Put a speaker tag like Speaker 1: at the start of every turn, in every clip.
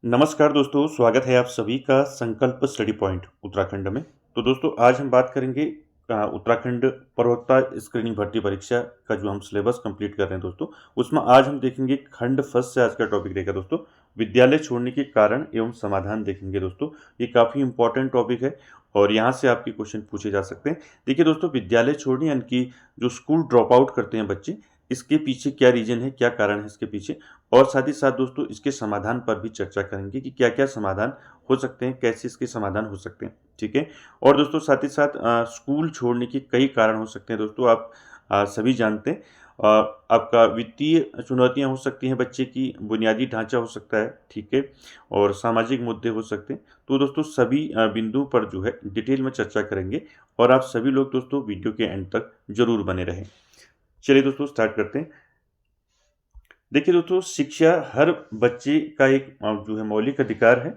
Speaker 1: नमस्कार दोस्तों, स्वागत है आप सभी का संकल्प स्टडी पॉइंट उत्तराखंड में। तो दोस्तों आज हम बात करेंगे उत्तराखंड प्रवक्ता स्क्रीनिंग भर्ती परीक्षा का जो हम सिलेबस कंप्लीट कर रहे हैं दोस्तों, उसमें आज हम देखेंगे खंड फर्स्ट से आज का टॉपिक रहेगा दोस्तों, विद्यालय छोड़ने के कारण एवं समाधान देखेंगे दोस्तों। ये काफ़ी इंपॉर्टेंट टॉपिक है और यहाँ से आपके क्वेश्चन पूछे जा सकते हैं। देखिए दोस्तों, विद्यालय छोड़ने यानी कि जो स्कूल ड्रॉप आउट करते हैं बच्चे, इसके पीछे क्या रीज़न है, क्या कारण है इसके पीछे, और साथ ही साथ दोस्तों इसके समाधान पर भी चर्चा करेंगे कि क्या-क्या समाधान हो सकते हैं, कैसे इसके समाधान हो सकते हैं, ठीक है? और दोस्तों साथ ही साथ स्कूल छोड़ने के कई कारण हो सकते हैं दोस्तों, आप सभी जानते हैं। आपका वित्तीय चुनौतियाँ हो सकती हैं बच्चे की, बुनियादी ढाँचा हो सकता है, ठीक है? और सामाजिक मुद्दे हो सकते हैं। तो दोस्तों सभी बिंदुओं पर जो है डिटेल में चर्चा करेंगे और आप सभी लोग दोस्तों वीडियो के एंड तक ज़रूर बने रहें। चलिए दोस्तों स्टार्ट करते हैं। देखिए दोस्तों, शिक्षा हर बच्चे का एक जो है मौलिक अधिकार है।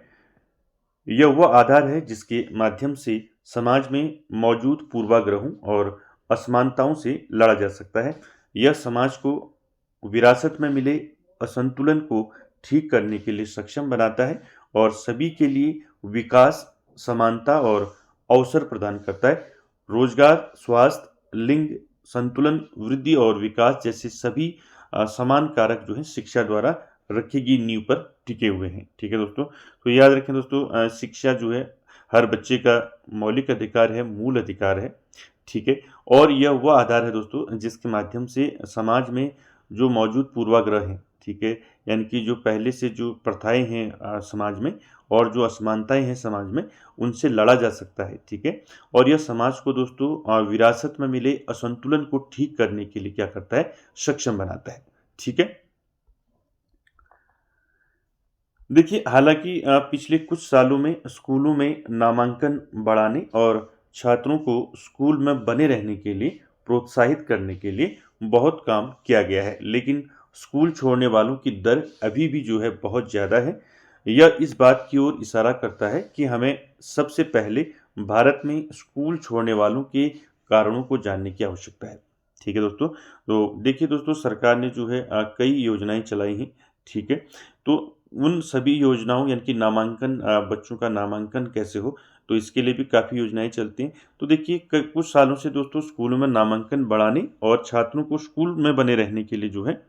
Speaker 1: यह वह आधार है जिसके माध्यम से समाज में मौजूद पूर्वाग्रहों और असमानताओं से लड़ा जा सकता है। यह समाज को विरासत में मिले असंतुलन को ठीक करने के लिए सक्षम बनाता है और सभी के लिए विकास, समानता और अवसर प्रदान करता है। रोजगार, स्वास्थ्य, लिंग संतुलन, वृद्धि और विकास जैसे सभी समान कारक जो हैं शिक्षा द्वारा रखी गई नींव पर टिके हुए हैं। ठीक है दोस्तों? तो याद रखें दोस्तों, शिक्षा जो है हर बच्चे का मौलिक अधिकार है, मूल अधिकार है, ठीक है? और यह वह आधार है दोस्तों जिसके माध्यम से समाज में जो मौजूद पूर्वाग्रह हैं, ठीक है? यानी कि जो पहले से जो प्रथाएँ हैं समाज में और जो असमानताएँ हैं समाज में, उनसे लड़ा जा सकता है, ठीक है? और यह समाज को दोस्तों विरासत में मिले असंतुलन को ठीक करने के लिए क्या करता है? सक्षम बनाता है, ठीक है? देखिए, हालाँकि पिछले कुछ सालों में स्कूलों में नामांकन बढ़ाने और छात्रों को स्कूल में बने रहने के लिए प्रोत्साहित करने के लिए बहुत काम किया गया है, लेकिन स्कूल छोड़ने वालों की दर अभी भी जो है बहुत ज़्यादा है। यह इस बात की ओर इशारा करता है कि हमें सबसे पहले भारत में स्कूल छोड़ने वालों के कारणों को जानने की आवश्यकता है। ठीक है दोस्तों? तो देखिए दोस्तों, सरकार ने जो है कई योजनाएँ चलाई हैं, ठीक है? तो उन सभी योजनाओं यानी कि नामांकन बच्चों का नामांकन कैसे हो, तो इसके लिए भी काफ़ी योजनाएँ चलती हैं। तो देखिए कुछ सालों से दोस्तों स्कूलों में नामांकन बढ़ाने और छात्रों को स्कूल में बने रहने के लिए जो है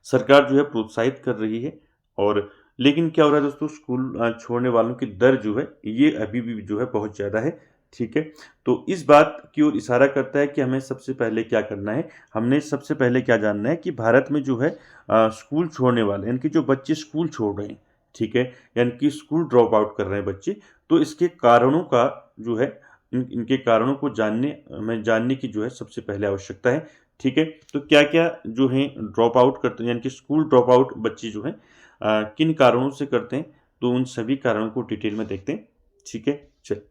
Speaker 1: सरकार जो है प्रोत्साहित कर रही है। और लेकिन क्या हो रहा है दोस्तों, स्कूल छोड़ने वालों की दर जो है ये अभी भी जो है बहुत ज़्यादा है, ठीक है? तो इस बात की ओर इशारा करता है कि हमें सबसे पहले क्या करना है, हमने सबसे पहले क्या जानना है कि भारत में जो है स्कूल छोड़ने वाले यानी कि जो बच्चे स्कूल छोड़ रहे हैं, ठीक है? यानी कि स्कूल ड्रॉप आउट कर रहे हैं बच्चे, तो इसके कारणों का जो है इनके कारणों को जानने की जो है सबसे पहले आवश्यकता है, ठीक है? तो क्या-क्या जो हैं ड्रॉप आउट करते हैं यानी कि स्कूल ड्रॉप आउट बच्चे जो हैं किन कारणों से करते हैं, तो उन सभी कारणों को डिटेल में देखते हैं, ठीक है? चलिए,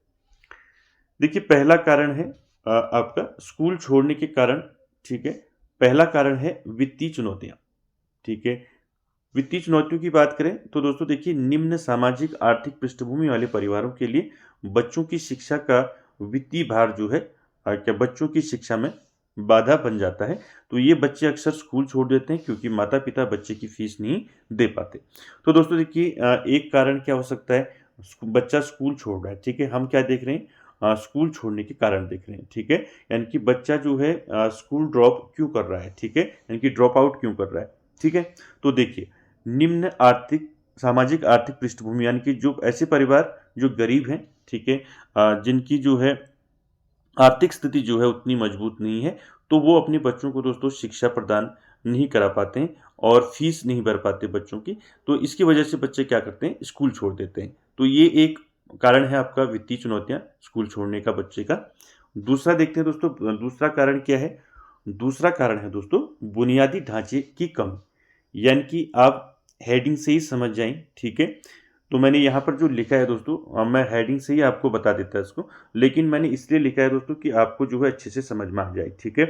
Speaker 1: देखिए पहला कारण है आपका स्कूल छोड़ने के कारण, ठीक है? पहला कारण है वित्तीय चुनौतियाँ, ठीक है? वित्तीय चुनौतियों की बात करें तो दोस्तों देखिए, निम्न सामाजिक आर्थिक पृष्ठभूमि वाले परिवारों के लिए बच्चों की शिक्षा का वित्तीय भार जो है क्या बच्चों की शिक्षा में बाधा बन जाता है। तो ये बच्चे अक्सर स्कूल छोड़ देते हैं क्योंकि माता पिता बच्चे की फीस नहीं दे पाते। तो दोस्तों देखिए, एक कारण क्या हो सकता है, बच्चा स्कूल छोड़ रहा है, ठीक है? हम क्या देख रहे हैं, स्कूल छोड़ने के कारण देख रहे हैं, ठीक है? यानी कि बच्चा जो है स्कूल ड्रॉप क्यों कर रहा है, ठीक है? यानी कि ड्रॉप आउट क्यों कर रहा है, ठीक है? तो देखिए, निम्न आर्थिक सामाजिक आर्थिक पृष्ठभूमि यानी कि जो ऐसे परिवार जो गरीब हैं, ठीक है? जिनकी जो है आर्थिक स्थिति जो है उतनी मजबूत नहीं है, तो वो अपने बच्चों को दोस्तों शिक्षा प्रदान नहीं करा पाते हैं और फीस नहीं भर पाते बच्चों की। तो इसकी वजह से बच्चे क्या करते हैं, स्कूल छोड़ देते हैं। तो ये एक कारण है आपका वित्तीय चुनौतियाँ स्कूल छोड़ने का बच्चे का। दूसरा देखते हैं दोस्तों, दूसरा कारण क्या है? दूसरा कारण है दोस्तों बुनियादी ढाँचे की कमी। यानी कि आप हेडिंग से ही समझ जाएँ, ठीक है? तो मैंने यहाँ पर जो लिखा है दोस्तों, मैं हेडिंग से ही आपको बता देता इसको, लेकिन मैंने इसलिए लिखा है दोस्तों कि आपको जो है अच्छे से समझ में आ जाए, ठीक है?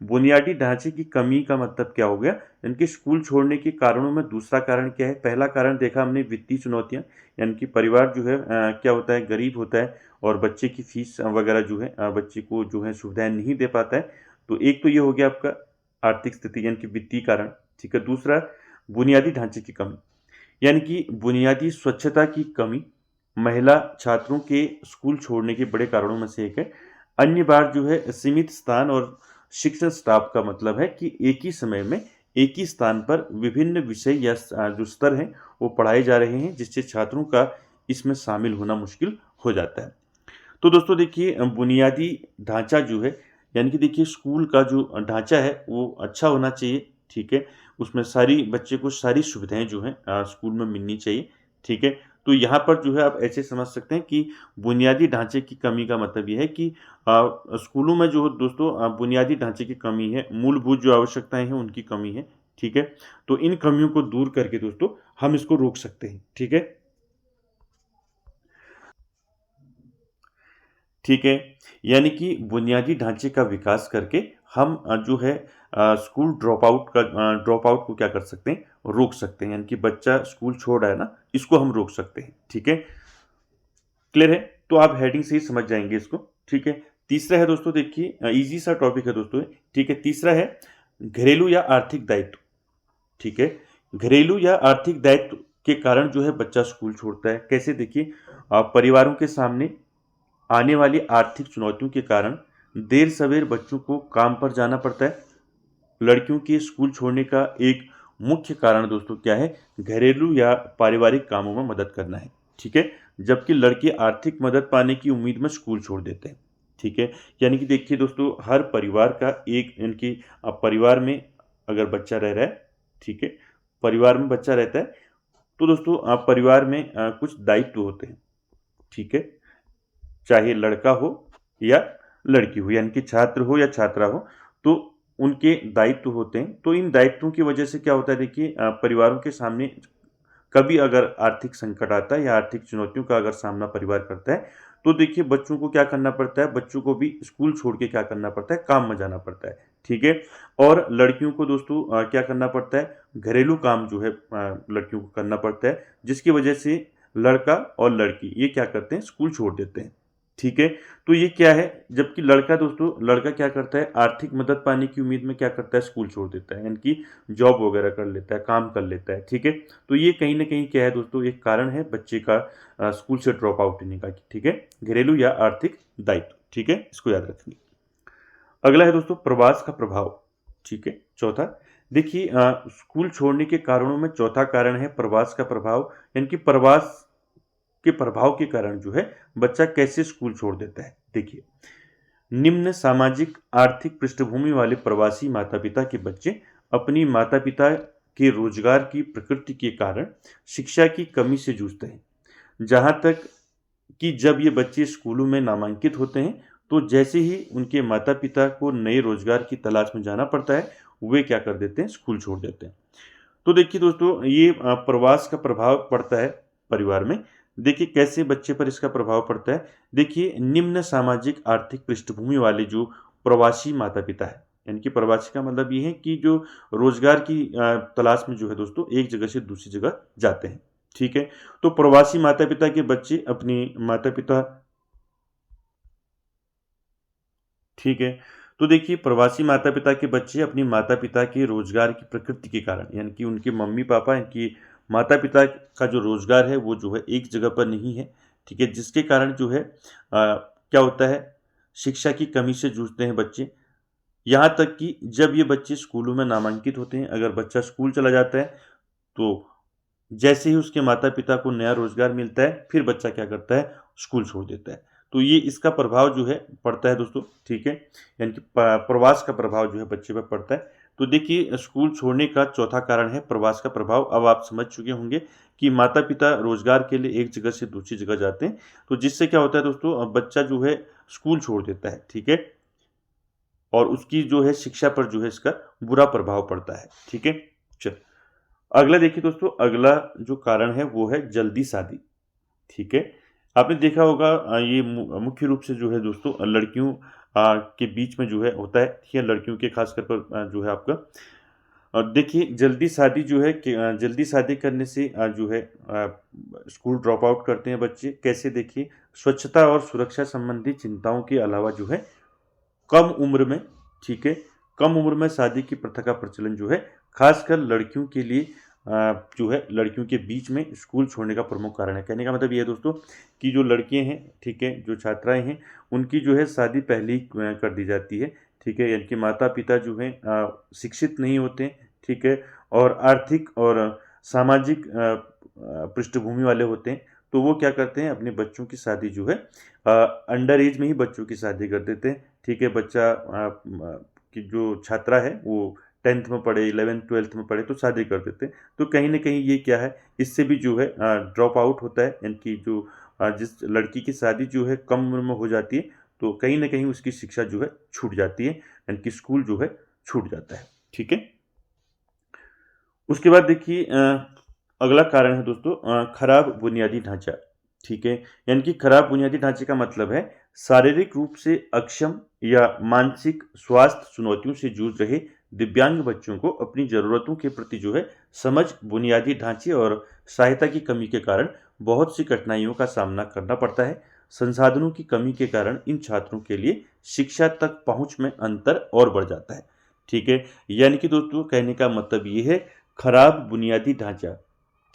Speaker 1: बुनियादी ढाँचे की कमी का मतलब क्या हो गया? यानी स्कूल छोड़ने के कारणों में दूसरा कारण क्या है? पहला कारण देखा हमने वित्तीय चुनौतियाँ, यानी कि परिवार जो है क्या होता है, गरीब होता है और बच्चे की फीस वगैरह जो है बच्चे को जो है सुविधाएँ नहीं दे पाता है। तो एक तो ये हो गया आपका आर्थिक स्थिति यानी कि वित्तीय कारण, ठीक है? दूसरा बुनियादी ढाँचे की कमी। यानी कि बुनियादी स्वच्छता की कमी महिला छात्रों के स्कूल छोड़ने के बड़े कारणों में से एक है। अन्य बार जो है सीमित स्थान और शिक्षण स्टाफ का मतलब है कि एक ही समय में एक ही स्थान पर विभिन्न विषय या जो स्तर हैं वो पढ़ाए जा रहे हैं, जिससे छात्रों का इसमें शामिल होना मुश्किल हो जाता है। तो दोस्तों देखिए बुनियादी ढाँचा जो है, यानी कि देखिए स्कूल का जो ढाँचा है वो अच्छा होना चाहिए, ठीक है? उसमें सारी बच्चे को सारी सुविधाएँ जो हैं स्कूल में मिलनी चाहिए, ठीक है? तो यहाँ पर जो है आप ऐसे समझ सकते हैं कि बुनियादी ढाँचे की कमी का मतलब ये है कि स्कूलों में जो दोस्तों बुनियादी ढाँचे की कमी है, मूलभूत जो आवश्यकताएँ हैं उनकी कमी है, ठीक है? तो इन कमियों को दूर करके दोस्तों हम इसको रोक सकते हैं, ठीक है? ठीक है, यानी कि बुनियादी ढाँचे का विकास करके हम जो है स्कूल ड्रॉप आउट को क्या कर सकते हैं, रोक सकते हैं। यानी कि बच्चा स्कूल छोड़ रहा है ना, इसको हम रोक सकते हैं, ठीक है? क्लियर है? तो आप हेडिंग से ही समझ जाएँगे इसको, ठीक है? तीसरा है दोस्तों देखिए ईज़ी सा टॉपिक है दोस्तों ये, ठीक है? तीसरा है घरेलू या आर्थिक दायित्व, ठीक है? घरेलू या आर्थिक दायित्व के कारण जो है बच्चा स्कूल छोड़ता है। कैसे देखिए परिवारों के सामने आने वाली आर्थिक चुनौतियों के कारण देर सवेर बच्चों को काम पर जाना पड़ता है। लड़कियों के स्कूल छोड़ने का एक मुख्य कारण दोस्तों क्या है? घरेलू या पारिवारिक कामों में मदद करना है, ठीक है? जबकि लड़के आर्थिक मदद पाने की उम्मीद में स्कूल छोड़ देते हैं, ठीक है? यानी कि देखिए दोस्तों हर परिवार का एक यानी कि परिवार में अगर बच्चा रह रहा है, ठीक है? परिवार में बच्चा रहता है, तो दोस्तों परिवार में कुछ दायित्व होते हैं, ठीक है? चाहे लड़का हो या लड़की हो, यानी कि छात्र हो या छात्रा हो, तो उनके दायित्व होते हैं। तो इन दायित्वों की वजह से क्या होता है देखिए परिवारों के सामने कभी अगर आर्थिक संकट आता है या आर्थिक चुनौतियों का अगर सामना परिवार करता है, तो देखिए बच्चों को क्या करना पड़ता है, बच्चों को भी स्कूल छोड़ के क्या करना पड़ता है, काम में जाना पड़ता है, ठीक है? और लड़कियों को दोस्तों क्या करना पड़ता है, घरेलू काम जो है लड़कियों को करना पड़ता है, जिसकी वजह से लड़का और लड़की ये क्या करते हैं, स्कूल छोड़ देते हैं। ठीक है? तो ये क्या है, जबकि लड़का दोस्तों लड़का क्या करता है, आर्थिक मदद पाने की उम्मीद में क्या करता है, स्कूल छोड़ देता है, यानी कि जॉब वगैरह कर लेता है, काम कर लेता है, ठीक है? तो ये कहीं न कहीं क्या है दोस्तों, एक कारण है बच्चे का स्कूल से ड्रॉप आउट होने का, ठीक है? घरेलू या आर्थिक दायित्व, ठीक है? इसको याद रखिए। अगला है दोस्तों प्रवास का प्रभाव, ठीक है? चौथा, देखिए स्कूल छोड़ने के कारणों में चौथा कारण है प्रवास का प्रभाव, यानी कि प्रवास के प्रभाव के कारण जो है बच्चा कैसे स्कूल छोड़ देता है। देखिए निम्न सामाजिक आर्थिक पृष्ठभूमि वाले प्रवासी माता पिता के बच्चे अपनी माता पिता के रोजगार की प्रकृति के कारण शिक्षा की कमी से जूझते हैं। जहाँ तक कि जब ये बच्चे स्कूलों में नामांकित होते हैं, तो जैसे ही उनके माता पिता को नए रोजगार की तलाश में जाना पड़ता है, वे क्या कर देते हैं, स्कूल छोड़ देते हैं। तो देखिए दोस्तों ये प्रवास का प्रभाव पड़ता है परिवार में। देखिए कैसे बच्चे पर इसका प्रभाव पड़ता है। देखिए निम्न सामाजिक आर्थिक पृष्ठभूमि वाले जो प्रवासी माता-पिता हैं, यानी कि प्रवासी का मतलब ये है कि जो रोज़गार की तलाश में जो है दोस्तों एक जगह से दूसरी जगह जाते हैं, ठीक है? तो प्रवासी माता-पिता के बच्चे अपनी माता-पिता, ठीक है। तो देखिए प्रवासी माता-पिता के बच्चे अपने माता-पिता के रोज़गार की प्रकृति के कारण, यानी कि उनके मम्मी-पापा, इनकी माता-पिता का जो रोज़गार है वो जो है एक जगह पर नहीं है, ठीक है? जिसके कारण जो है क्या होता है, शिक्षा की कमी से जूझते हैं बच्चे। यहाँ तक कि जब ये बच्चे स्कूलों में नामांकित होते हैं, अगर बच्चा स्कूल चला जाता है, तो जैसे ही उसके माता-पिता को नया रोज़गार मिलता है, फिर बच्चा क्या करता है, स्कूल छोड़ देता है। तो ये इसका प्रभाव जो है पड़ता है दोस्तों, ठीक है? यानी कि प प्रवास का प्रभाव जो है बच्चे पे पड़ता है। तो देखिए स्कूल छोड़ने का चौथा कारण है प्रवास का प्रभाव। अब आप समझ चुके होंगे कि माता-पिता रोज़गार के लिए एक जगह से दूसरी जगह जाते हैं, तो जिससे क्या होता है दोस्तों बच्चा जो है स्कूल छोड़ देता है, ठीक है? और उसकी जो है शिक्षा पर जो है इसका बुरा प्रभाव पड़ता है, ठीक है? चल अगला देखिए दोस्तों, अगला जो कारण है वो है जल्दी शादी, ठीक है? आपने देखा होगा ये मुख्य रूप से जो है दोस्तों लड़कियों के बीच में जो है होता है, ठीक है? लड़कियों के खासकर पर जो है आपका देखिए जल्दी शादी जो है कि जल्दी शादी करने से जो है स्कूल ड्रॉप आउट करते हैं बच्चे। कैसे देखिए, स्वच्छता और सुरक्षा संबंधी चिंताओं के अलावा जो है कम उम्र में, ठीक है? कम उम्र में शादी की प्रथा का प्रचलन जो है, खासकर लड़कियों के लिए जो है लड़कियों के बीच में स्कूल छोड़ने का प्रमुख कारण है। कहने का मतलब ये है दोस्तों कि जो लड़कियाँ हैं, ठीक है, जो छात्राएँ हैं, उनकी जो है शादी पहले ही कर दी जाती है, ठीक है, यानी कि माता-पिता जो हैं शिक्षित नहीं होते हैं, ठीक है, और आर्थिक और सामाजिक पृष्ठभूमि वाले होते हैं, तो वो क्या करते हैं, अपने बच्चों की शादी जो है अंडर एज में ही बच्चों की शादी कर देते हैं, ठीक है। बच्चा कि जो छात्रा है वो 10th में पढ़े, 11th-12th में पढ़े तो शादी कर देते हैं। तो कहीं न कहीं ये क्या है, इससे भी जो है ड्रॉप आउट होता है, यानी कि जो जिस लड़की की शादी जो है कम उम्र में हो जाती है, तो कहीं न कहीं उसकी शिक्षा जो है छूट जाती है, यानी कि स्कूल जो है छूट जाता है, ठीक है। उसके बाद देखिए अगला कारण है दोस्तों खराब बुनियादी ढांचा, ठीक है। यानी कि खराब बुनियादी ढांचे का मतलब है शारीरिक रूप से अक्षम या मानसिक स्वास्थ्य चुनौतियों से जूझ रहे दिव्यांग बच्चों को अपनी ज़रूरतों के प्रति जो है समझ, बुनियादी ढांचे और सहायता की कमी के कारण बहुत सी कठिनाइयों का सामना करना पड़ता है। संसाधनों की कमी के कारण इन छात्रों के लिए शिक्षा तक पहुंच में अंतर और बढ़ जाता है, ठीक है। यानी कि दोस्तों कहने का मतलब ये है खराब बुनियादी ढांचा,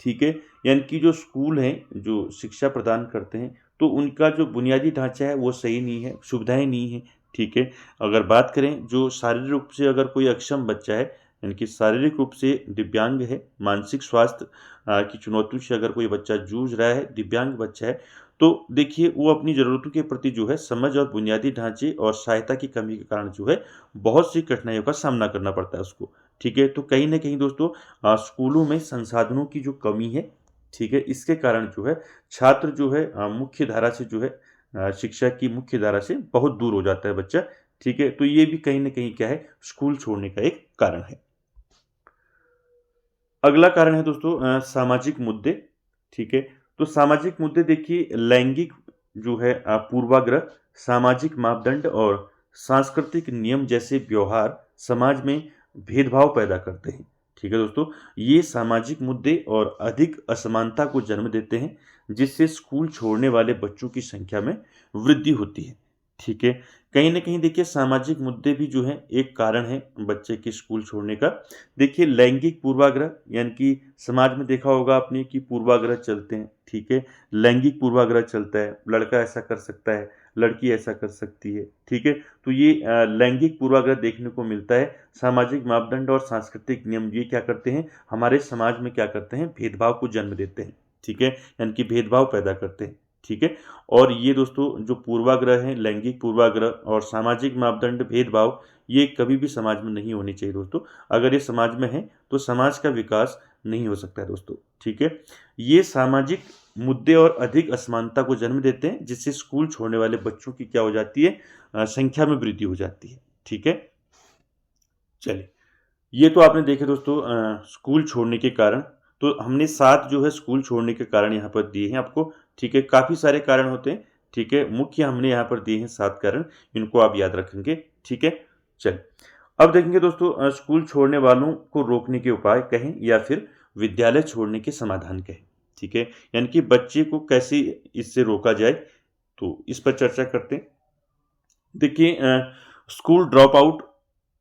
Speaker 1: ठीक है, यानी कि जो स्कूल हैं, जो शिक्षा प्रदान करते हैं, तो उनका जो बुनियादी ढांचा है वो सही नहीं है, सुविधाएँ नहीं हैं, ठीक है। अगर बात करें जो शारीरिक रूप से अगर कोई अक्षम बच्चा है, यानी कि शारीरिक रूप से दिव्यांग है, मानसिक स्वास्थ्य की चुनौतियों से अगर कोई बच्चा जूझ रहा है, दिव्यांग बच्चा है, तो देखिए वो अपनी ज़रूरतों के प्रति जो है समझ और बुनियादी ढांचे और सहायता की कमी के कारण जो है बहुत सी कठिनाइयों का सामना करना पड़ता है उसको, ठीक है। तो कहीं न कहीं दोस्तों स्कूलों में संसाधनों की जो कमी है, ठीक है, इसके कारण जो है छात्र जो है मुख्य धारा से जो है शिक्षा की मुख्य धारा से बहुत दूर हो जाता है बच्चा, ठीक है। तो ये भी कहीं न कहीं क्या है, स्कूल छोड़ने का एक कारण है। अगला कारण है दोस्तों सामाजिक मुद्दे, ठीक है। तो सामाजिक मुद्दे देखिए लैंगिक जो है पूर्वाग्रह, सामाजिक मापदंड और सांस्कृतिक नियम जैसे व्यवहार समाज में भेदभाव पैदा करते हैं, ठीक है दोस्तों। ये सामाजिक मुद्दे और अधिक असमानता को जन्म देते हैं, जिससे स्कूल छोड़ने वाले बच्चों की संख्या में वृद्धि होती है, ठीक है। कहीं न कहीं देखिए सामाजिक मुद्दे भी जो हैं एक कारण है बच्चे के स्कूल छोड़ने का। देखिए लैंगिक पूर्वाग्रह, यानी कि समाज में देखा होगा आपने कि पूर्वाग्रह चलते हैं, ठीक है। लैंगिक पूर्वाग्रह चलता है, लड़का ऐसा कर सकता है, लड़की ऐसा कर सकती है, ठीक है। तो ये लैंगिक पूर्वाग्रह देखने को मिलता है। सामाजिक मापदंड और सांस्कृतिक नियम ये क्या करते हैं, हमारे समाज में क्या करते हैं, भेदभाव को जन्म देते हैं, ठीक है, यानी कि भेदभाव पैदा करते हैं, ठीक है। और ये दोस्तों जो पूर्वाग्रह हैं, लैंगिक पूर्वाग्रह और सामाजिक मापदंड भेदभाव, ये कभी भी समाज में नहीं होनी चाहिए दोस्तों। अगर ये समाज में है तो समाज का विकास नहीं हो सकता है दोस्तों, ठीक है। ये सामाजिक मुद्दे और अधिक असमानता को जन्म देते हैं, जिससे स्कूल छोड़ने वाले बच्चों की क्या हो जाती है, संख्या में वृद्धि हो जाती है, ठीक है। चलिए, ये तो आपने देखे दोस्तों स्कूल छोड़ने के कारण। तो हमने 7 जो है स्कूल छोड़ने के कारण यहाँ पर दिए हैं आपको, ठीक है। काफ़ी सारे कारण होते हैं, ठीक है। मुख्य हमने यहाँ पर दिए हैं 7 कारण, इनको आप याद रखेंगे, ठीक है। चलिए, अब देखेंगे दोस्तों स्कूल छोड़ने वालों को रोकने के उपाय कहें या फिर विद्यालय छोड़ने के समाधान कहें, ठीक है। यानी कि बच्चे को कैसे इससे रोका जाए, तो इस पर चर्चा करते हैं। देखिए स्कूल ड्रॉप आउट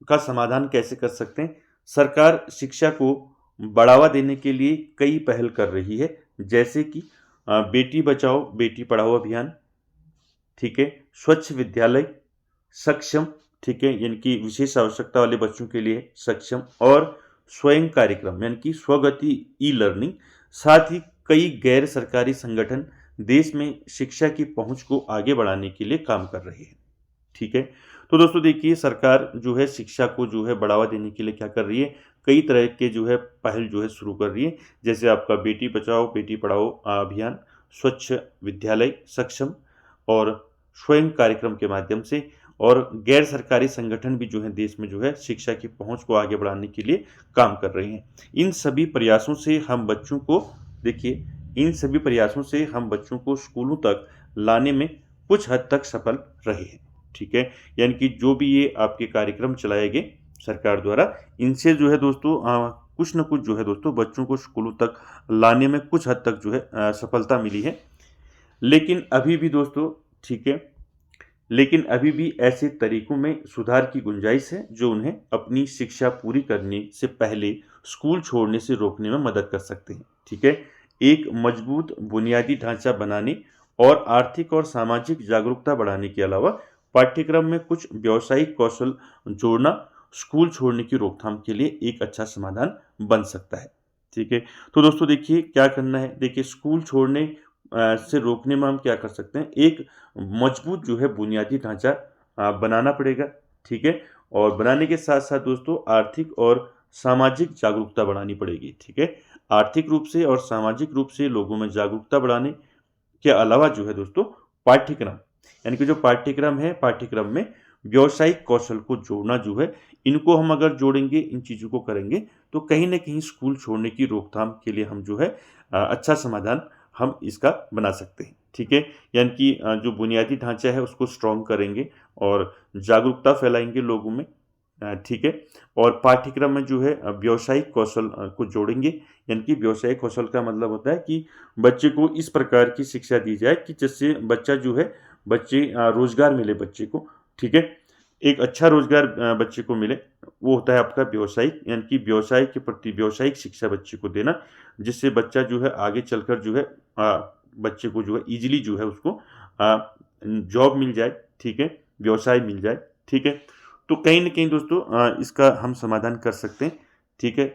Speaker 1: का समाधान कैसे कर सकते हैं? सरकार शिक्षा को बढ़ावा देने के लिए कई पहल कर रही है, जैसे कि बेटी बचाओ बेटी पढ़ाओ अभियान, ठीक है, स्वच्छ विद्यालय, सक्षम, ठीक है, यानी कि विशेष आवश्यकता वाले बच्चों के लिए सक्षम, और स्वयं कार्यक्रम यानी कि स्वगति ई लर्निंग। साथ ही कई गैर सरकारी संगठन देश में शिक्षा की पहुंच को आगे बढ़ाने के लिए काम कर रहे हैं, ठीक है। तो दोस्तों देखिए सरकार जो है शिक्षा को जो है बढ़ावा देने के लिए क्या कर रही है, कई तरह के जो है पहल जो है शुरू कर रही है, जैसे आपका बेटी बचाओ बेटी पढ़ाओ अभियान, स्वच्छ विद्यालय सक्षम और स्वयं कार्यक्रम के माध्यम से, और गैर सरकारी संगठन भी जो है देश में जो है शिक्षा की पहुंच को आगे बढ़ाने के लिए काम कर रहे हैं। इन सभी प्रयासों से हम बच्चों को देखिए इन सभी प्रयासों से हम बच्चों को स्कूलों तक लाने में कुछ हद तक सफल रहे हैं, ठीक है। यानी कि जो भी ये आपके कार्यक्रम चलाए गए सरकार द्वारा, इनसे जो है दोस्तों कुछ न कुछ जो है दोस्तों बच्चों को स्कूलों तक लाने में कुछ हद तक जो है सफलता मिली है। लेकिन अभी भी दोस्तों, ठीक है, लेकिन अभी भी ऐसे तरीकों में सुधार की गुंजाइश है जो उन्हें अपनी शिक्षा पूरी करने से पहले स्कूल छोड़ने से रोकने में मदद कर सकते हैं। ठीक है, एक मजबूत बुनियादी ढांचा बनाने और आर्थिक और सामाजिक जागरूकता बढ़ाने के अलावा पाठ्यक्रम में कुछ व्यावसायिक कौशल जोड़ना स्कूल छोड़ने की रोकथाम के लिए एक अच्छा समाधान बन सकता है। ठीक है, तो दोस्तों देखिए क्या करना है। देखिए स्कूल छोड़ने से रोकने में हम क्या कर सकते हैं, एक मजबूत जो है बुनियादी ढांचा बनाना पड़ेगा। ठीक है, और बनाने के साथ साथ दोस्तों आर्थिक और सामाजिक जागरूकता बढ़ानी पड़ेगी। ठीक है, आर्थिक रूप से और सामाजिक रूप से लोगों में जागरूकता बढ़ाने के अलावा जो है दोस्तों पाठ्यक्रम, यानी कि जो पाठ्यक्रम है, पाठ्यक्रम में व्यावसायिक कौशल को जोड़ना जो है, इनको हम अगर जोड़ेंगे, इन चीज़ों को करेंगे, तो कहीं न कहीं स्कूल छोड़ने की रोकथाम के लिए हम जो है अच्छा समाधान हम इसका बना सकते हैं। ठीक है, यानी कि जो बुनियादी ढांचा है उसको स्ट्रॉन्ग करेंगे और जागरूकता फैलाएँगे लोगों में। ठीक है, और पाठ्यक्रम में जो है व्यावसायिक कौशल को जोड़ेंगे, यानी कि व्यावसायिक कौशल का मतलब होता है कि बच्चे को इस प्रकार की शिक्षा दी जाए कि जिससे बच्चा जो है, बच्चे रोज़गार मिले बच्चे को। ठीक है, एक अच्छा रोज़गार बच्चे को मिले, वो होता है आपका व्यावसायिक, यानी कि व्यवसाय के प्रति व्यावसायिक शिक्षा बच्चे को देना, जिससे बच्चा जो है आगे चलकर जो है बच्चे को जो है ईज़िली जो है उसको जॉब मिल जाए। ठीक है, व्यवसाय मिल जाए। ठीक है, तो कहीं न कहीं दोस्तों इसका हम समाधान कर सकते हैं। ठीक है,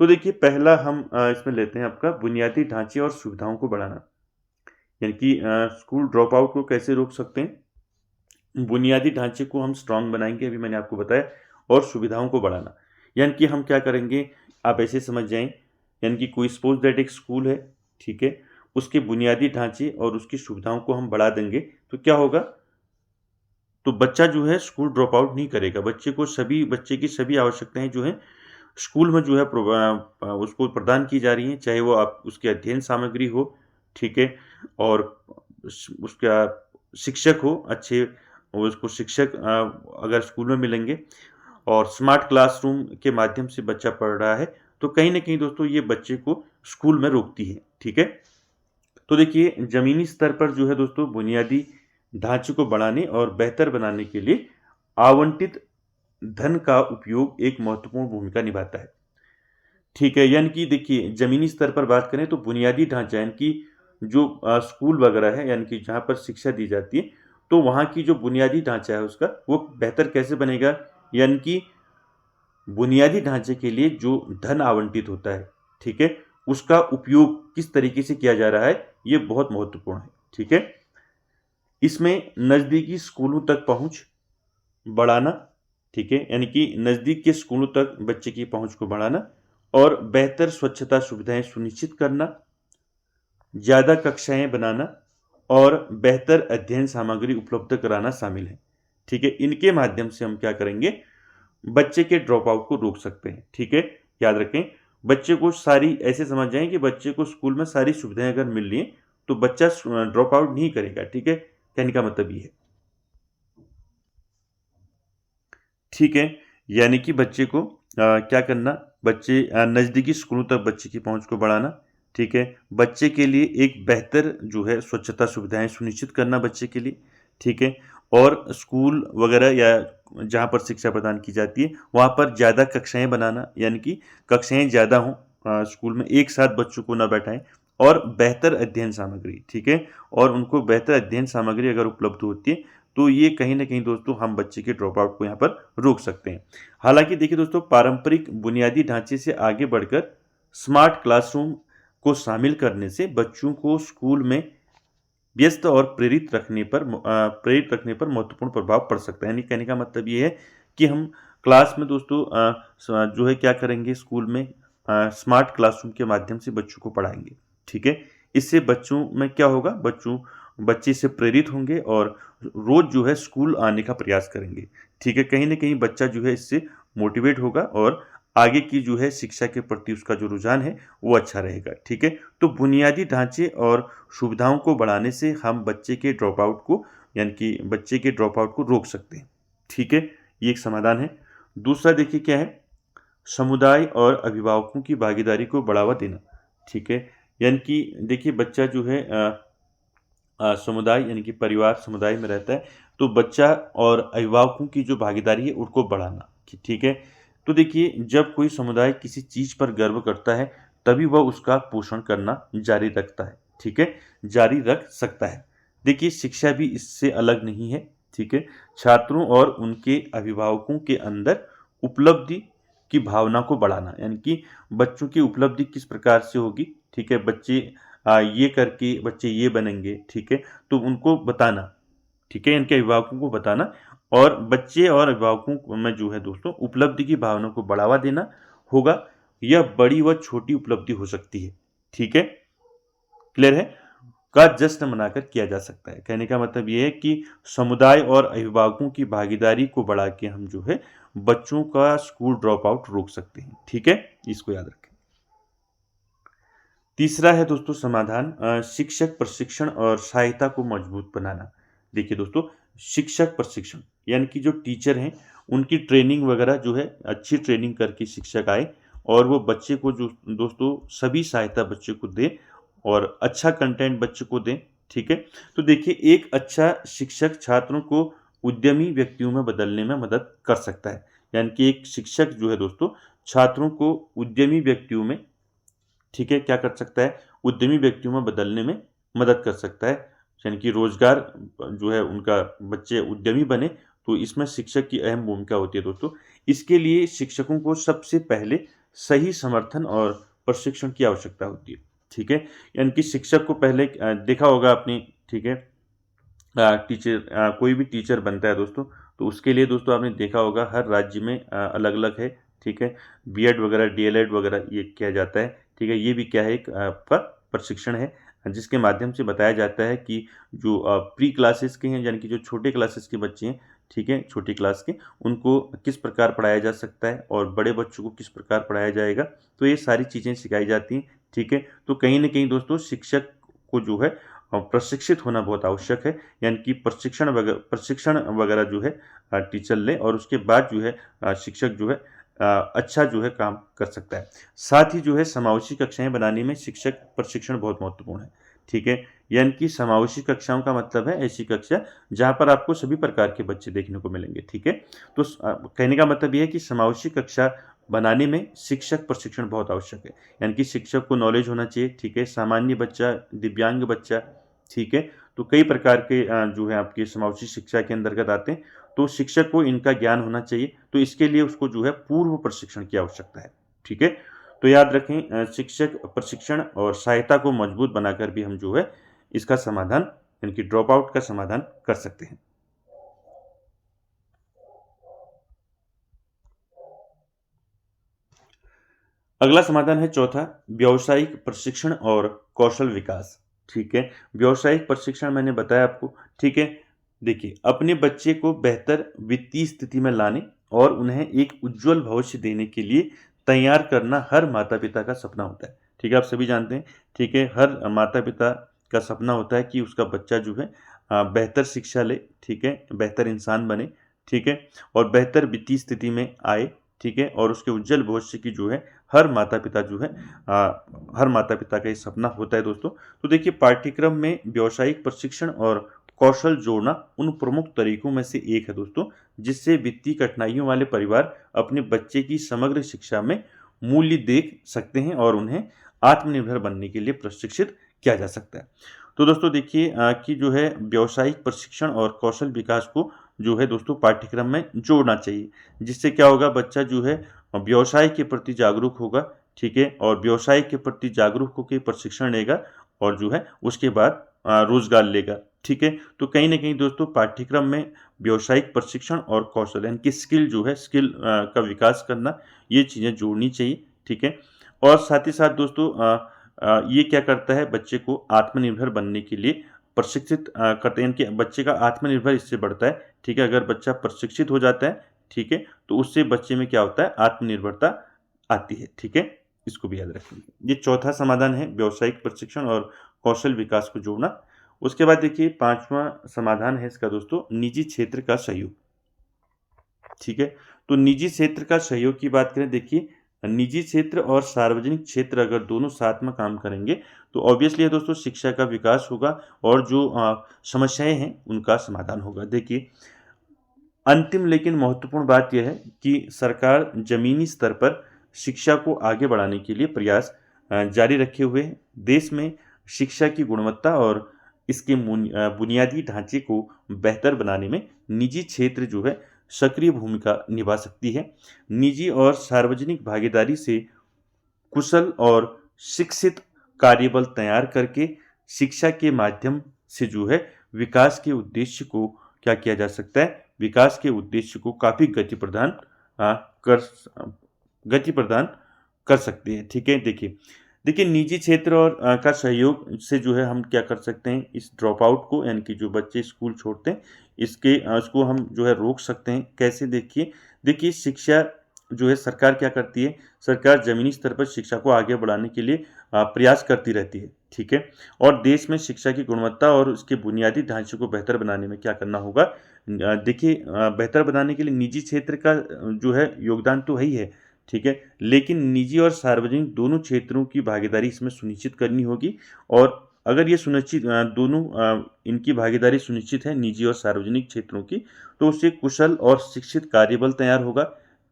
Speaker 1: तो देखिए पहला हम इसमें लेते हैं आपका बुनियादी ढांचे और सुविधाओं को बढ़ाना, यानी कि स्कूल ड्रॉप आउट को कैसे रोक सकते हैं। बुनियादी ढांचे को हम स्ट्रॉन्ग बनाएंगे, अभी मैंने आपको बताया, और सुविधाओं को बढ़ाना, यानी कि हम क्या करेंगे, आप ऐसे समझ जाएं, यानी कि कोई सपोज दैट एक स्कूल है। ठीक है, उसके बुनियादी ढांचे और उसकी सुविधाओं को हम बढ़ा देंगे, तो क्या होगा, तो बच्चा जो है स्कूल ड्रॉप आउट नहीं करेगा। बच्चे की सभी आवश्यकताएं जो है स्कूल में जो है उसको प्रदान की जा रही हैं, चाहे वो आप उसकी अध्ययन सामग्री हो। ठीक है, और उसका शिक्षक हो अच्छे, और उसको शिक्षक अगर स्कूल में मिलेंगे, और स्मार्ट क्लासरूम के माध्यम से बच्चा पढ़ रहा है, तो कहीं न कहीं दोस्तों ये बच्चे को स्कूल में रोकती है। ठीक है, तो देखिए ज़मीनी स्तर पर जो है दोस्तों बुनियादी ढांचे को बढ़ाने और बेहतर बनाने के लिए आवंटित धन का उपयोग एक महत्वपूर्ण भूमिका निभाता है। ठीक है, यानी कि देखिए ज़मीनी स्तर पर बात करें तो बुनियादी ढांचा, यानी कि जो स्कूल वगैरह है, यानी कि जहाँ पर शिक्षा दी जाती है, तो वहाँ की जो बुनियादी ढांचा है उसका, वो बेहतर कैसे बनेगा, यानी कि बुनियादी ढांचे के लिए जो धन आवंटित होता है, ठीक है, उसका उपयोग किस तरीके से किया जा रहा है, ये बहुत महत्वपूर्ण है। ठीक है, इसमें नज़दीकी स्कूलों तक पहुँच बढ़ाना, ठीक है, यानी कि नज़दीक के स्कूलों तक बच्चे की पहुँच को बढ़ाना और बेहतर स्वच्छता सुविधाएं सुनिश्चित करना, ज़्यादा कक्षाएं बनाना और बेहतर अध्ययन सामग्री उपलब्ध कराना शामिल है। ठीक है, इनके माध्यम से हम क्या करेंगे, बच्चे के ड्रॉप आउट को रोक सकते हैं। ठीक है, याद रखें, बच्चे को सारी, ऐसे समझ जाएं कि बच्चे को स्कूल में सारी सुविधाएं अगर मिल रही हैं तो बच्चा ड्रॉप आउट नहीं करेगा। ठीक है, कहने का मतलब ये है। ठीक है, यानी कि बच्चे को क्या करना, बच्चे नज़दीकी स्कूलों तक बच्चे की पहुंच को बढ़ाना। ठीक है, बच्चे के लिए एक बेहतर जो है स्वच्छता सुविधाएं सुनिश्चित करना बच्चे के लिए। ठीक है, और स्कूल वगैरह या जहाँ पर शिक्षा प्रदान की जाती है वहाँ पर ज़्यादा कक्षाएं बनाना, यानी कि कक्षाएं ज़्यादा हों, स्कूल में एक साथ बच्चों को ना बैठाएं, और बेहतर अध्ययन सामग्री। ठीक है, और उनको बेहतर अध्ययन सामग्री अगर उपलब्ध होती है तो ये कहीं न कहीं दोस्तों हम बच्चे के ड्रॉप आउट को यहाँ पर रोक सकते हैं। हालाँकि देखिए दोस्तों, पारंपरिक बुनियादी ढांचे से आगे बढ़कर स्मार्ट क्लासरूम को शामिल करने से बच्चों को स्कूल में व्यस्त और प्रेरित रखने पर महत्वपूर्ण प्रभाव पड़ सकता है। यानी कहने का मतलब ये है कि हम क्लास में दोस्तों जो है क्या करेंगे, स्कूल में स्मार्ट क्लासरूम के माध्यम से बच्चों को पढ़ाएँगे। ठीक है, इससे बच्चों में क्या होगा, बच्चे इससे प्रेरित होंगे और रोज़ जो है स्कूल आने का प्रयास करेंगे। ठीक है, कहीं न कहीं बच्चा जो है इससे मोटिवेट होगा और आगे की जो है शिक्षा के प्रति उसका जो रुझान है वो अच्छा रहेगा। ठीक है, तो बुनियादी ढांचे और सुविधाओं को बढ़ाने से हम बच्चे के ड्रॉप आउट को, यानी कि बच्चे के ड्रॉप आउट को रोक सकते हैं। ठीक है, ये एक समाधान है। दूसरा देखिए क्या है, समुदाय और अभिभावकों की भागीदारी को बढ़ावा देना। ठीक है, यानी कि देखिए बच्चा जो है समुदाय, यानी कि परिवार समुदाय में रहता है, तो बच्चा और अभिभावकों की जो भागीदारी है उसको बढ़ाना, ठीक है। तो देखिए, जब कोई समुदाय किसी चीज़ पर गर्व करता है, तभी वह उसका पोषण करना जारी रखता है, ठीक है, जारी रख सकता है। देखिए, शिक्षा भी इससे अलग नहीं है, ठीक है। छात्रों और उनके अभिभावकों के अंदर उपलब्धि की भावना को बढ़ाना, यानी कि बच्चों की उपलब्धि किस प्रकार से होगी, ठीक है, बच्चे ये करके बच्चे ये बनेंगे, ठीक है, तो उनको बताना, ठीक है, इनके अभिभावकों को बताना और बच्चे और अभिभावकों में जो है दोस्तों उपलब्धि की भावना को बढ़ावा देना होगा। यह बड़ी व छोटी उपलब्धि हो सकती है, ठीक है, क्लियर है, का जश्न मनाकर किया जा सकता है। कहने का मतलब ये है कि समुदाय और अभिभावकों की भागीदारी को बढ़ा के हम जो है बच्चों का स्कूल ड्रॉप आउट रोक सकते हैं, ठीक है, इसको याद रखें। तीसरा है दोस्तों समाधान, शिक्षक प्रशिक्षण और सहायता को मजबूत बनाना। देखिए दोस्तों, शिक्षक प्रशिक्षण यानी कि जो टीचर हैं उनकी ट्रेनिंग वगैरह जो है अच्छी ट्रेनिंग करके शिक्षक आए और वो बच्चे को जो दोस्तों सभी सहायता बच्चे को दें और अच्छा कंटेंट बच्चे को दें, ठीक है। तो देखिए, एक अच्छा शिक्षक छात्रों को उद्यमी व्यक्तियों में बदलने में मदद कर सकता है। यानी कि एक शिक्षक जो है दोस्तों छात्रों को उद्यमी व्यक्तियों में, ठीक है, क्या कर सकता है, उद्यमी व्यक्तियों में बदलने में मदद कर सकता है, यानी कि रोजगार जो है उनका बच्चे उद्यमी बने, तो इसमें शिक्षक की अहम भूमिका होती है दोस्तों। इसके लिए शिक्षकों को सबसे पहले सही समर्थन और प्रशिक्षण की आवश्यकता होती है, ठीक है। यानी कि शिक्षक को पहले देखा होगा आपने, ठीक है, टीचर कोई भी टीचर बनता है दोस्तों, तो उसके लिए दोस्तों आपने देखा होगा हर राज्य में अलग-अलग है, ठीक है। बीएड वगैरह, डीएलएड वगैरह ये किया जाता है, ठीक है। ये भी क्या है, एक आपका प्रशिक्षण है, जिसके माध्यम से बताया जाता है कि जो प्री क्लासेस के हैं, यानी कि जो छोटे क्लासेस के बच्चे हैं, ठीक है, छोटी क्लास के, उनको किस प्रकार पढ़ाया जा सकता है और बड़े बच्चों को किस प्रकार पढ़ाया जाएगा, तो ये सारी चीज़ें सिखाई जाती हैं, ठीक है। तो कहीं न कहीं दोस्तों शिक्षक को जो है प्रशिक्षित होना बहुत आवश्यक है, यानी कि प्रशिक्षण वगैरह जो है टीचर ले और उसके बाद जो है शिक्षक जो है अच्छा जो है काम कर सकता है। साथ ही जो है समावेशी कक्षाएँ बनाने में शिक्षक प्रशिक्षण बहुत महत्वपूर्ण है, ठीक है। यानी कि समावेशी कक्षाओं का मतलब है ऐसी कक्षा जहाँ पर आपको सभी प्रकार के बच्चे देखने को मिलेंगे, ठीक है। तो कहने का मतलब ये है कि समावेशी कक्षा बनाने में शिक्षक प्रशिक्षण बहुत आवश्यक है। यानी कि शिक्षक को नॉलेज होना चाहिए, ठीक है, सामान्य बच्चा, दिव्यांग बच्चा, ठीक है। तो कई प्रकार के जो है आपकी समावेशी शिक्षा के अंतर्गत आते हैं, तो शिक्षक को इनका ज्ञान होना चाहिए, तो इसके लिए उसको जो है पूर्व प्रशिक्षण की आवश्यकता है, ठीक है। तो याद रखें, शिक्षक प्रशिक्षण और सहायता को मजबूत बनाकर भी हम जो है इसका समाधान, यानी कि ड्रॉप आउट का समाधान कर सकते हैं। अगला समाधान है चौथा, व्यावसायिक प्रशिक्षण और कौशल विकास, ठीक है। व्यावसायिक प्रशिक्षण मैंने बताया आपको, ठीक है। देखिए, अपने बच्चे को बेहतर वित्तीय स्थिति में लाने और उन्हें एक उज्जवल भविष्य देने के लिए तैयार करना हर माता-पिता का सपना होता है, ठीक है, आप सभी जानते हैं, ठीक है। हर माता-पिता का सपना होता है कि उसका बच्चा जो है बेहतर शिक्षा ले, ठीक है, बेहतर इंसान बने, ठीक है, और बेहतर वित्तीय स्थिति में आए, ठीक है, और उसके उज्जवल भविष्य की जो है हर माता-पिता जो है हर माता-पिता का ये सपना होता है दोस्तों। तो देखिए, पाठ्यक्रम में व्यावसायिक प्रशिक्षण और कौशल जोड़ना उन प्रमुख तरीकों में से एक है दोस्तों, जिससे वित्तीय कठिनाइयों वाले परिवार अपने बच्चे की समग्र शिक्षा में मूल्य देख सकते हैं और उन्हें आत्मनिर्भर बनने के लिए प्रशिक्षित किया जा सकता है। तो दोस्तों देखिए, कि जो है व्यावसायिक प्रशिक्षण और कौशल विकास को जो है दोस्तों पाठ्यक्रम में जोड़ना चाहिए, जिससे क्या होगा, बच्चा जो है व्यवसाय के प्रति जागरूक होगा, ठीक है, और व्यवसाय के प्रति जागरूक होकर प्रशिक्षण लेगा और जो है उसके बाद रोजगार लेगा, ठीक है। तो कहीं न कहीं दोस्तों पाठ्यक्रम में व्यावसायिक प्रशिक्षण और कौशल, यानी कि स्किल जो है, स्किल का विकास करना, ये चीज़ें जोड़नी चाहिए, ठीक है। और साथ ही साथ दोस्तों ये क्या करता है, बच्चे को आत्मनिर्भर बनने के लिए प्रशिक्षित करते हैं, कि बच्चे का आत्मनिर्भर इससे बढ़ता है, ठीक है। अगर बच्चा प्रशिक्षित हो जाता है, ठीक है, तो उससे बच्चे में क्या होता है, आत्मनिर्भरता आती है, ठीक है। इसको भी याद रखेंगे। ये चौथा समाधान है, व्यावसायिक प्रशिक्षण और कौशल विकास को जोड़ना। उसके बाद देखिए, पाँचवाँ समाधान है इसका दोस्तों, निजी क्षेत्र का सहयोग, ठीक है। तो निजी क्षेत्र का सहयोग की बात करें, देखिए, निजी क्षेत्र और सार्वजनिक क्षेत्र अगर दोनों साथ में काम करेंगे, तो ऑब्वियसली है दोस्तों, शिक्षा का विकास होगा और जो समस्याएं हैं उनका समाधान होगा। देखिए, अंतिम लेकिन महत्वपूर्ण बात यह है कि सरकार जमीनी स्तर पर शिक्षा को आगे बढ़ाने के लिए प्रयास जारी रखे हुए है। देश में शिक्षा की गुणवत्ता और इसके बुनियादी ढांचे को बेहतर बनाने में निजी क्षेत्र जो है सक्रिय भूमिका निभा सकती है। निजी और सार्वजनिक भागीदारी से कुशल और शिक्षित कार्यबल तैयार करके शिक्षा के माध्यम से जो है विकास के उद्देश्य को क्या किया जा सकता है, विकास के उद्देश्य को काफ़ी कर गति प्रदान कर सकते हैं। ठीक है, देखिए देखिए निजी क्षेत्र और का सहयोग से जो है हम क्या कर सकते हैं, इस ड्रॉप आउट को, यानी कि जो बच्चे स्कूल छोड़ते हैं इसको हम जो है रोक सकते हैं। कैसे? देखिए देखिए शिक्षा जो है सरकार क्या करती है, सरकार ज़मीनी स्तर पर शिक्षा को आगे बढ़ाने के लिए प्रयास करती रहती है। ठीक है, और देश में शिक्षा की गुणवत्ता और उसके बुनियादी ढांचे को बेहतर बनाने में क्या करना होगा, देखिए बेहतर बनाने के लिए निजी क्षेत्र का जो है योगदान तो है ही है। ठीक है, लेकिन निजी और सार्वजनिक दोनों क्षेत्रों की भागीदारी इसमें सुनिश्चित करनी होगी। और अगर ये सुनिश्चित दोनों इनकी भागीदारी सुनिश्चित है, निजी और सार्वजनिक क्षेत्रों की, तो उससे कुशल और शिक्षित कार्यबल तैयार होगा।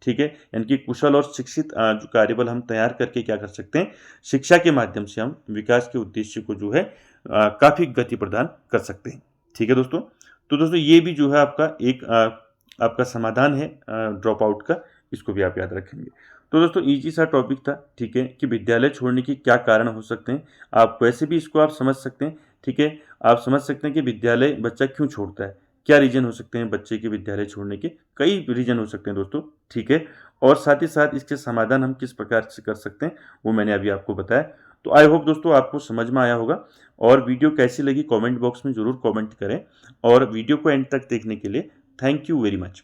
Speaker 1: ठीक है, यानी कि कुशल और शिक्षित जो कार्यबल हम तैयार करके क्या कर सकते हैं, शिक्षा के माध्यम से हम विकास के उद्देश्य को जो है काफ़ी गति प्रदान कर सकते हैं। ठीक है दोस्तों, तो दोस्तों ये भी जो है आपका एक आपका समाधान है ड्रॉप आउट का, इसको भी आप याद रखेंगे। तो दोस्तों ईजी सा टॉपिक था, ठीक है, कि विद्यालय छोड़ने के क्या कारण हो सकते हैं। आप वैसे भी इसको आप समझ सकते हैं। ठीक है, आप समझ सकते हैं कि विद्यालय बच्चा क्यों छोड़ता है, क्या रीज़न हो सकते हैं बच्चे के विद्यालय छोड़ने के, कई रीज़न हो सकते हैं दोस्तों। ठीक है, और साथ ही साथ इसके समाधान हम किस प्रकार से कर सकते हैं वो मैंने अभी आपको बताया। तो आई होप दोस्तों आपको समझ में आया होगा। और वीडियो कैसी लगी कमेंट बॉक्स में ज़रूर कमेंट करें, और वीडियो को एंड तक देखने के लिए थैंक यू वेरी मच।